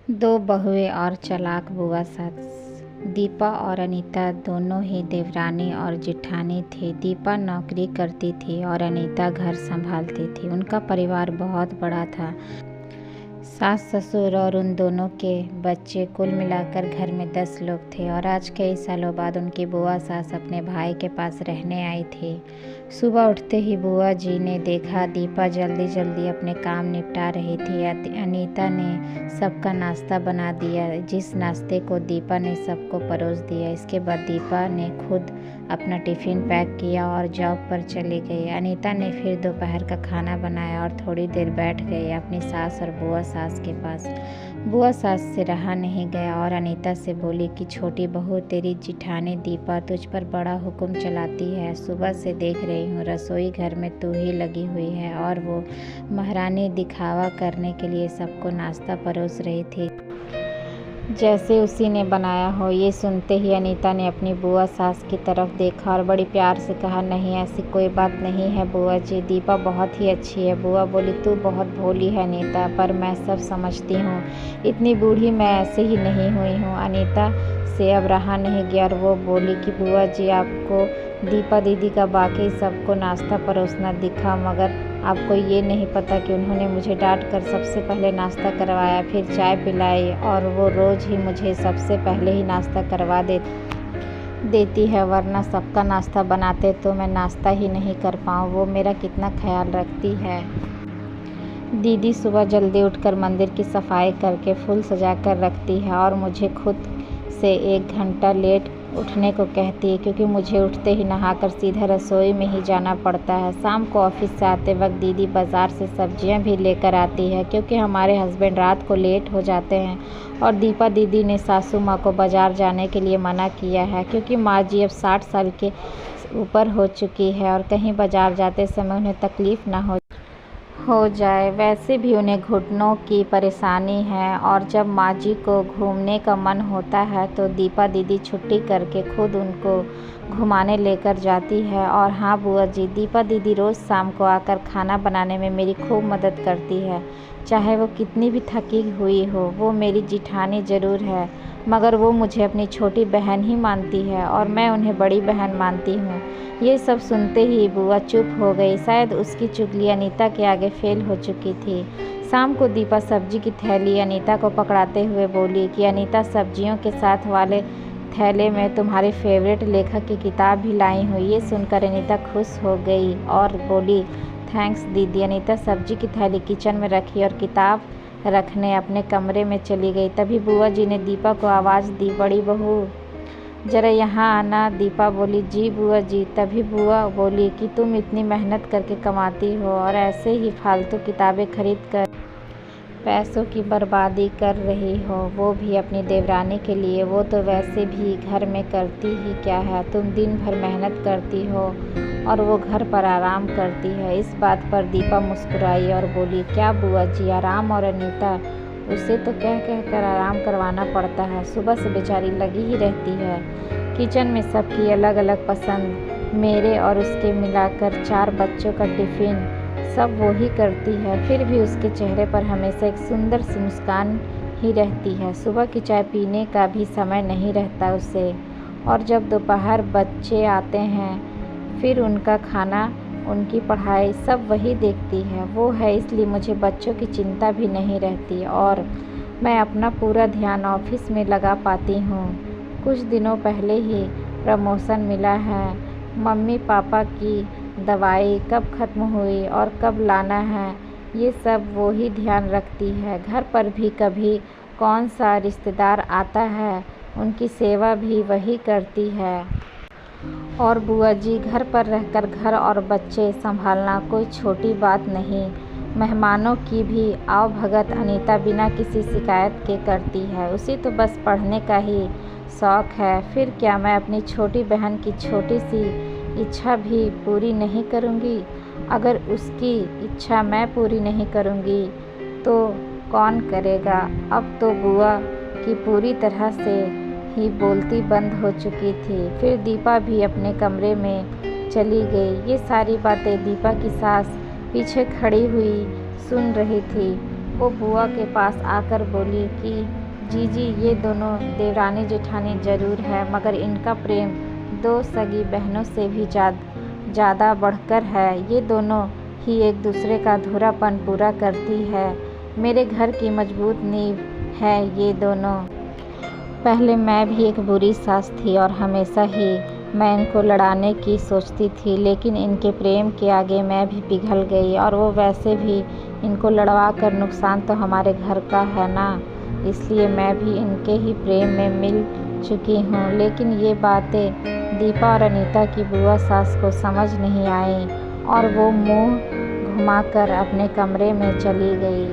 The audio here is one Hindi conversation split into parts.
दो बहुएं और चालाक बुआ सास। दीपा और अनीता दोनों ही देवरानी और जेठानी थी। दीपा नौकरी करती थी और अनीता घर संभालती थी। उनका परिवार बहुत बड़ा था। सास ससुर और उन दोनों के बच्चे, कुल मिलाकर घर में 10 लोग थे। और आज कई सालों बाद उनकी बुआ सास अपने भाई के पास रहने आई थी। सुबह उठते ही बुआ जी ने देखा दीपा जल्दी जल्दी अपने काम निपटा रही थी। अनीता ने सबका नाश्ता बना दिया, जिस नाश्ते को दीपा ने सबको परोस दिया। इसके बाद दीपा ने खुद अपना टिफ़िन पैक किया और जॉब पर चली गई। अनीता ने फिर दोपहर का खाना बनाया और थोड़ी देर बैठ गई अपनी सास और बुआ सास के पास। बुआ सास से रहा नहीं गया और अनीता से बोली कि छोटी बहू, तेरी जिठानी दीपा तुझ पर बड़ा हुक्म चलाती है। सुबह से देख रही हूँ रसोई घर में तू ही लगी हुई है और वो महारानी दिखावा करने के लिए सबको नाश्ता परोस रही थी, जैसे उसी ने बनाया हो। ये सुनते ही अनीता ने अपनी बुआ सास की तरफ देखा और बड़ी प्यार से कहा, नहीं ऐसी कोई बात नहीं है बुआ जी, दीपा बहुत ही अच्छी है। बुआ बोली, तू बहुत भोली है अनीता, पर मैं सब समझती हूँ। इतनी बूढ़ी मैं ऐसे ही नहीं हुई हूँ। अनीता से अब रहा नहीं गया और वो बोली कि बुआ जी, आपको दीपा दीदी का बाकी सबको नाश्ता परोसना दिखा, मगर आपको ये नहीं पता कि उन्होंने मुझे डांट कर सबसे पहले नाश्ता करवाया, फिर चाय पिलाई, और वो रोज़ ही मुझे सबसे पहले ही नाश्ता करवा देती है, वरना सबका नाश्ता बनाते तो मैं नाश्ता ही नहीं कर पाऊँ। वो मेरा कितना ख्याल रखती है। दीदी सुबह जल्दी उठकर मंदिर की सफाई करके फूल सजा कर रखती है और मुझे खुद से 1 घंटा लेट उठने को कहती है, क्योंकि मुझे उठते ही नहाकर सीधा रसोई में ही जाना पड़ता है। शाम को ऑफिस से आते वक्त दीदी बाज़ार से सब्जियां भी लेकर आती है, क्योंकि हमारे हस्बैंड रात को लेट हो जाते हैं। और दीपा दीदी ने सासू माँ को बाज़ार जाने के लिए मना किया है, क्योंकि माँ जी अब 60 साल के ऊपर हो चुकी है और कहीं बाज़ार जाते समय उन्हें तकलीफ़ ना हो जाए। वैसे भी उन्हें घुटनों की परेशानी है और जब माँ जी को घूमने का मन होता है तो दीपा दीदी छुट्टी करके खुद उनको घुमाने लेकर जाती है। और हाँ बुआ जी, दीपा दीदी रोज़ शाम को आकर खाना बनाने में मेरी खूब मदद करती है। चाहे वो कितनी भी थकी हुई हो, वो मेरी जिठानी ज़रूर है, मगर वो मुझे अपनी छोटी बहन ही मानती है और मैं उन्हें बड़ी बहन मानती हूँ। ये सब सुनते ही बुआ चुप हो गई। शायद उसकी चुगली अनीता के आगे फेल हो चुकी थी। शाम को दीपा सब्जी की थैली अनीता को पकड़ाते हुए बोली कि अनीता, सब्जियों के साथ वाले थैले में तुम्हारे फेवरेट लेखक की किताब भी लाई हूँ। ये सुनकर अनीता खुश हो गई और बोली, थैंक्स दीदी। अनीता सब्जी की थैली किचन में रखी और किताब रखने अपने कमरे में चली गई। तभी बुआ जी ने दीपा को आवाज़ दी, बड़ी बहू ज़रा यहाँ आना। दीपा बोली, जी बुआ जी। तभी बुआ बोली कि तुम इतनी मेहनत करके कमाती हो और ऐसे ही फालतू किताबें खरीद कर पैसों की बर्बादी कर रही हो, वो भी अपनी देवरानी के लिए। वो तो वैसे भी घर में करती ही क्या है, तुम दिन भर मेहनत करती हो और वो घर पर आराम करती है। इस बात पर दीपा मुस्कुराई और बोली, क्या बुआ जी, आराम? और अनीता, उसे तो कह कर आराम करवाना पड़ता है, सुबह से बेचारी लगी ही रहती है। किचन में सबकी अलग अलग पसंद, मेरे और उसके मिलाकर 4 बच्चों का टिफ़िन सब वो ही करती है, फिर भी उसके चेहरे पर हमेशा एक सुंदर सी मुस्कान ही रहती है। सुबह की चाय पीने का भी समय नहीं रहता उसे। और जब दोपहर बच्चे आते हैं, फिर उनका खाना, उनकी पढ़ाई सब वही देखती है। वो है, इसलिए मुझे बच्चों की चिंता भी नहीं रहती और मैं अपना पूरा ध्यान ऑफिस में लगा पाती हूँ। कुछ दिनों पहले ही प्रमोशन मिला है। मम्मी पापा की दवाई कब ख़त्म हुई और कब लाना है, ये सब वो ही ध्यान रखती है। घर पर भी कभी कौन सा रिश्तेदार आता है, उनकी सेवा भी वही करती है। और बुआ जी, घर पर रहकर घर और बच्चे संभालना कोई छोटी बात नहीं। मेहमानों की भी आवभगत अनीता बिना किसी शिकायत के करती है। उसे तो बस पढ़ने का ही शौक़ है। फिर क्या मैं अपनी छोटी बहन की छोटी सी इच्छा भी पूरी नहीं करूँगी? अगर उसकी इच्छा मैं पूरी नहीं करूँगी तो कौन करेगा? अब तो बुआ की पूरी तरह से ही बोलती बंद हो चुकी थी। फिर दीपा भी अपने कमरे में चली गई। ये सारी बातें दीपा की सास पीछे खड़ी हुई सुन रही थी। वो बुआ के पास आकर बोली कि जीजी ये दोनों देवरानी जेठानी ज़रूर है, मगर इनका प्रेम 2 सगी बहनों से भी ज़्यादा बढ़कर है। ये दोनों ही एक दूसरे का अधूरापन पूरा करती है। मेरे घर की मजबूत नींव है ये दोनों। पहले मैं भी एक बुरी सास थी और हमेशा ही मैं इनको लड़ाने की सोचती थी, लेकिन इनके प्रेम के आगे मैं भी पिघल गई। और वो वैसे भी इनको लड़वा कर नुकसान तो हमारे घर का है ना, इसलिए मैं भी इनके ही प्रेम में मिल चुकी हूँ। लेकिन ये बातें दीपा और अनीता की बुआ सास को समझ नहीं आई और वो मुंह घुमाकर अपने कमरे में चली गई,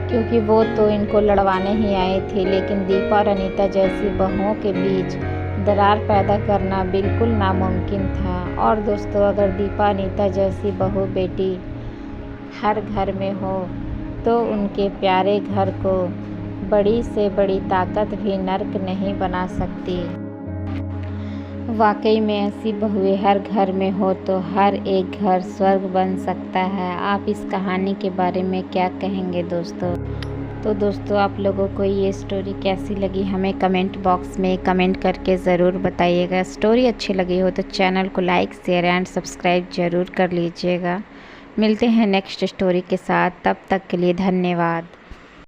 क्योंकि वो तो इनको लड़वाने ही आई थी। लेकिन दीपा और अनीता जैसी बहुओं के बीच दरार पैदा करना बिल्कुल नामुमकिन था। और दोस्तों, अगर दीपा अनीता जैसी बहू बेटी हर घर में हो तो उनके प्यारे घर को बड़ी से बड़ी ताकत भी नर्क नहीं बना सकती। वाकई में ऐसी बहुएं हर घर में हो तो हर एक घर स्वर्ग बन सकता है। आप इस कहानी के बारे में क्या कहेंगे दोस्तों? तो दोस्तों, आप लोगों को ये स्टोरी कैसी लगी हमें कमेंट बॉक्स में कमेंट करके ज़रूर बताइएगा। स्टोरी अच्छी लगी हो तो चैनल को लाइक शेयर एंड सब्सक्राइब ज़रूर कर लीजिएगा। मिलते हैं नेक्स्ट स्टोरी के साथ, तब तक के लिए धन्यवाद।